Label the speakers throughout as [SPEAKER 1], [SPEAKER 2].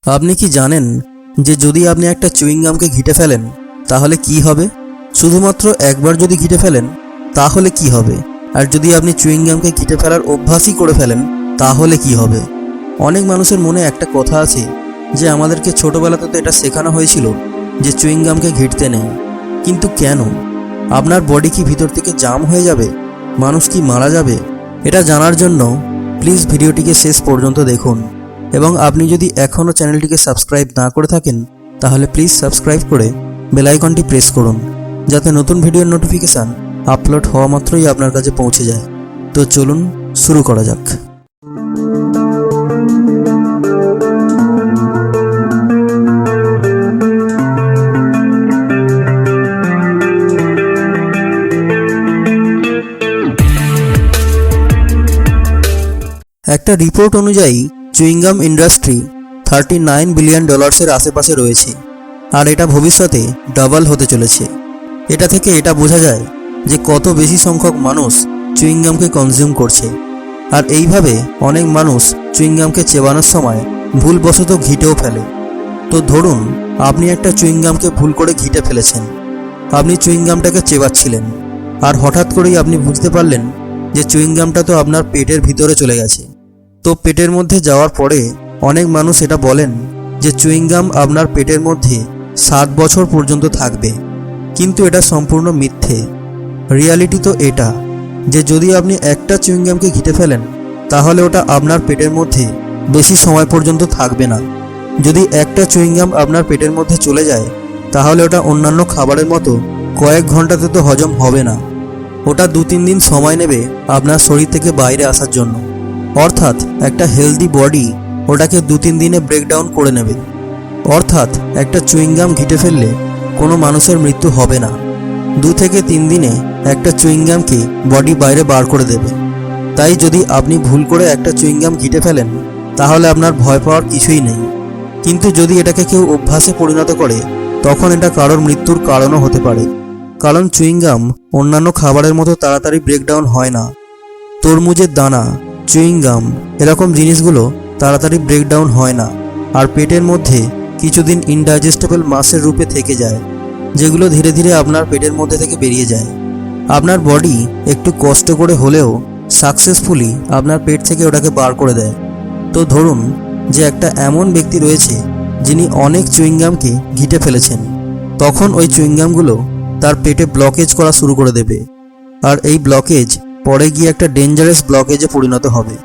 [SPEAKER 1] আপনি কি জানেন যে যদি আপনি একটা চুইং গামকে ঘিটে ফেলেন তাহলে কি হবে? শুধুমাত্র একবার যদি ঘিটে ফেলেন তাহলে কি হবে? আর যদি আপনি চুইং গামকে ঘিটে ফেলার অভ্যাসই করে ফেলেন তাহলে কি হবে? অনেক মানুষের মনে একটা কথা আছে যে আমাদেরকে ছোটবেলাতে তো এটা শেখানো হয়েছিল যে চুইং গামকে ঘিটতে নেই, কিন্তু কেন? আপনার বডি কি ভিতর থেকে জাম হয়ে যাবে? মানুষ কি মারা যাবে? এটা জানার জন্য প্লিজ ভিডিওটিকে শেষ পর্যন্ত দেখুন। এবং আপনি যদি এখনও চ্যানেলটিকে সাবস্ক্রাইব না করে থাকেন তাহলে প্লিজ সাবস্ক্রাইব করে বেল আইকনটি প্রেস করুন, যাতে নতুন ভিডিওর নোটিফিকেশান আপলোড হওয়া মাত্রই আপনার কাছে পৌঁছে যায়। তো চলুন শুরু করা যাক। একটা রিপোর্ট অনুযায়ী চুইংগাম ইন্ডাস্ট্রি $39 বিলিয়ন আশেপাশে রয়েছে, আর এটা ভবিষ্যতে ডাবল হতে চলেছে। এটা থেকে এটা বোঝা যায় যে কত বেশি সংখ্যক মানুষ চুইংগামকে কনজিউম করছে। আর এইভাবে অনেক মানুষ চুইংগামকে চেবানোর সময় ভুলবশত ঘিটেও ফেলে। তো ধরুন আপনি একটা চুইংগামকে ভুল করে ঘিটে ফেলেছেন। আপনি চুইংগামটাকে চেবাচ্ছিলেন, আর হঠাৎ করেই আপনি বুঝতে পারলেন যে চুইংগামটা তো আপনার পেটের ভিতরে চলে গেছে। তো পেটের মধ্যে যাওয়ার পরে অনেক মানুষ এটা বলেন যে চুইংগাম আপনার পেটের মধ্যে 7 বছর পর্যন্ত থাকবে, কিন্তু এটা সম্পূর্ণ মিথ্যে। রিয়ালিটি তো এটা যে যদি আপনি একটা চুইংগামকে ঘিটে ফেলেন তাহলে ওটা আপনার পেটের মধ্যে বেশি সময় পর্যন্ত থাকবে না। যদি একটা চুইংগাম আপনার পেটের মধ্যে চলে যায় তাহলে ওটা অন্যান্য খাবারের মতো কয়েক ঘন্টাতে তো হজম হবে না। ওটা 2-3 দিন সময় নেবে আপনার শরীর থেকে বাইরে আসার জন্য। অর্থাৎ একটা হেলদি বডি ওটাকে 2-3 দিনে ব্রেকডাউন করে নেবে। অর্থাৎ একটা চুইংগাম ঘিটে ফেললে কোনো মানুষের মৃত্যু হবে না। 2 থেকে 3 দিনে একটা চুইংগামকে বডি বাইরে বার করে দেবে। তাই যদি আপনি ভুল করে একটা চুইংগাম ঘিটে ফেলেন তাহলে আপনার ভয় পাওয়ার কিছুই নেই। কিন্তু যদি এটাকে কেউ অভ্যাসে পরিণত করে তখন এটা কারোর মৃত্যুর কারণও হতে পারে। কারণ চুইংগাম অন্যান্য খাবারের মতো তাড়াতাড়ি ব্রেকডাউন হয় না। তরমুজের দানা, চুইংগাম এরকম জিনিসগুলো তাড়াতাড়ি ব্রেকডাউন হয় না, আর পেটের মধ্যে কিছুদিন ইনডাইজেস্টেবল মাসের রূপে থেকে যায়, যেগুলো ধীরে ধীরে আপনার পেটের মধ্যে থেকে বেরিয়ে যায়। আপনার বডি একটু কষ্ট করে হলেও সাকসেসফুলি আপনার পেট থেকে ওটাকে বার করে দেয়। তো ধরুন যে একটা এমন ব্যক্তি রয়েছে যিনি অনেক চুইংগামকে ঘিটে ফেলেছেন, তখন ওই চুইংগামগুলো তার পেটে ব্লকেজ করা শুরু করে দেবে, আর এই ব্লকেজ পরে গিয়ে একটা ডেঞ্জারাস ব্লকেজে পরিণত হবে।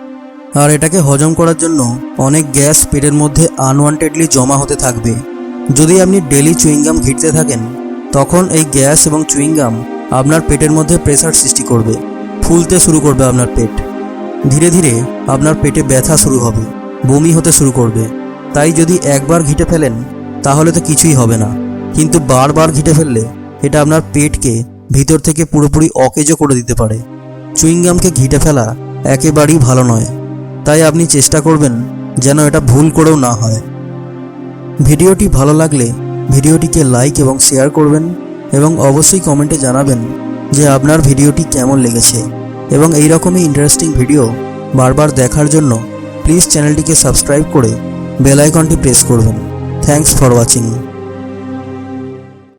[SPEAKER 1] আর এটাকে হজম করার জন্য অনেক গ্যাস পেটের মধ্যে আনওয়ান্টেডলি জমা হতে থাকবে। যদি আপনি ডেলি চুইংগাম ঘিটতে থাকেন তখন এই গ্যাস এবং চুইংগাম আপনার পেটের মধ্যে প্রেসার সৃষ্টি করবে, ফুলতে শুরু করবে আপনার পেট। ধীরে ধীরে আপনার পেটে ব্যথা শুরু হবে, বমি হতে শুরু করবে। তাই যদি একবার ঘিটে ফেলেন তাহলে তো কিছুই হবে না, কিন্তু বারবার ঘিটে ফেললে এটা আপনার পেটকে ভিতর থেকে পুরোপুরি অকেজো করে দিতে পারে। চুইংগামকে ঘিটে ফেলা একেবারেই ভালো নয়, তাই আপনি চেষ্টা করবেন যেন এটা ভুল করেও না হয়। ভিডিওটি ভালো লাগলে ভিডিওটিকে লাইক এবং শেয়ার করবেন, এবং অবশ্যই কমেন্টে জানাবেন যে আপনার ভিডিওটি কেমন লেগেছে। এবং এই রকমই ইন্টারেস্টিং ভিডিও বারবার দেখার জন্য প্লিজ চ্যানেলটিকে সাবস্ক্রাইব করে বেল আইকনটি প্রেস করবেন। Thanks for watching.